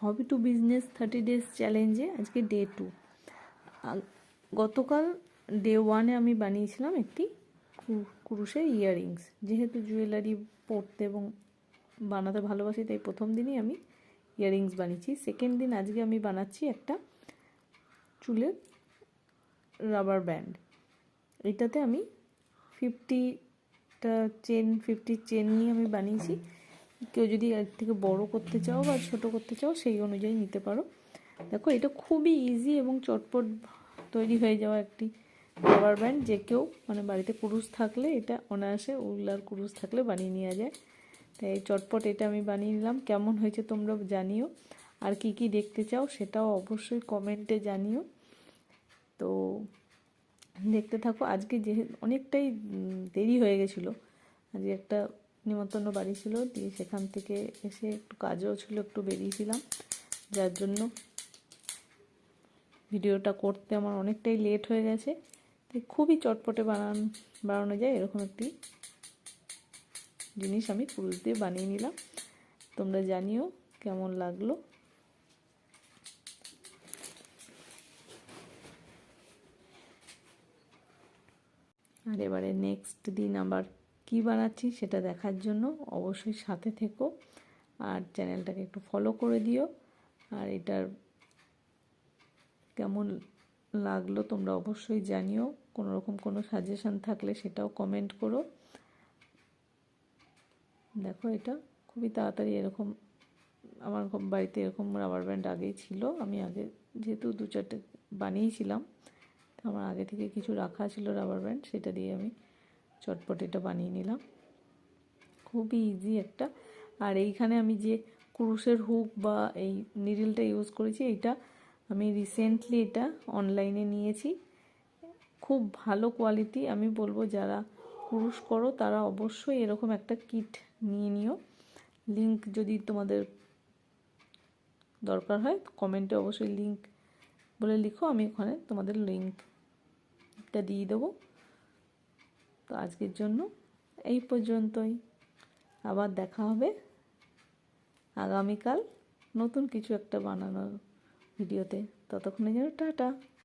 Hobby to business 30 days চ্যালেঞ্জে আজকে day 2। গতকাল ডে 1-এ আমি বানিয়েছিলাম একটি কুরুশের ইয়াররিংস। যেহেতু জুয়েলারি পরতে এবং বানাতে ভালোবাসি, তাই প্রথম দিনই আমি ইয়াররিংস বানিয়েছি। সেকেন্ড দিন আজকে আমি বানাচ্ছি একটা চুলের রাবার ব্যান্ড। এটাতে আমি 50 চেন নিয়ে আমি বানিয়েছি। কেউ যদি এর থেকে বড় করতে চাও বা ছোট করতে চাও সেই অনুযায়ী নিতে পারো। দেখো, এটা খুবই ইজি এবং চটপট তৈরি হয়ে যাওয়া একটি রাবার ব্যান্ড। যে কেউ মানে বাড়িতে কুরুশ থাকলে এটা অনায়াসে, উল আর কুরুশ থাকলে বানিয়ে নেওয়া যায়। তাই চটপট এটা আমি বানিয়ে নিলাম। কেমন হয়েছে তোমরা জানিও, আর কি কি দেখতে চাও সেটাও অবশ্যই কমেন্টে জানিও। তো দেখতে থাকো। আজকে যেহেতু অনেকটাই দেরি হয়ে গেছিলো, আজকে একটা নিমন্ত্রণ বাড়ি ছিল, দিয়ে সেখান থেকে এসে একটু কাজও ছিল, একটু বেরিয়েছিলাম, যার জন্য ভিডিওটা করতে আমার অনেকটাই লেট হয়ে গেছে। তাই খুবই চটপটে বানানো যায় এরকম একটি জিনিস আমি কুরুশ দিয়ে বানিয়ে নিলাম। তোমরা জানিও কেমন লাগলো। আর এবারে নেক্সট দিন আবার কি বানাচ্ছি সেটা দেখার জন্য অবশ্যই সাথে থেকো, আর চ্যানেলটাকে একটু ফলো করে দিও। আর এটার কেমন লাগলো তোমরা অবশ্যই জানিও। কোনো রকম কোনো সাজেশন থাকলে সেটাও কমেন্ট করো। দেখো, এটা খুবই তাড়াতাড়ি এরকম, আমার বাড়িতে এরকম রাবার ব্যান্ড আগেই ছিল। আমি আগে যেহেতু 2-4টে বানিয়েছিলাম, তো আমার আগে থেকে কিছু রাখা ছিল রাবার ব্যান্ড, সেটা দিয়ে আমি চটপট এটা বানিয়ে নিলাম। খুবই ইজি একটা। আর এইখানে আমি যে কুরুশের হুক বা এই নিডলটা ইউজ করেছি, এটা আমি রিসেন্টলি এটা অনলাইনে নিয়েছি। খুব ভালো কোয়ালিটি। আমি বলবো যারা কুরুশ করো তারা অবশ্যই এরকম একটা কিট নিয়ে নিও। লিংক যদি তোমাদের দরকার হয় কমেন্টে অবশ্যই লিংক বলে লিখো, আমি ওখানে তোমাদের লিংকটা দিয়ে দেবো। তো আজকের জন্য এই পর্যন্তই। আবার দেখা হবে আগামীকাল নতুন কিছু একটা বানানোর ভিডিওতে। ততক্ষণের জন্য টাটা।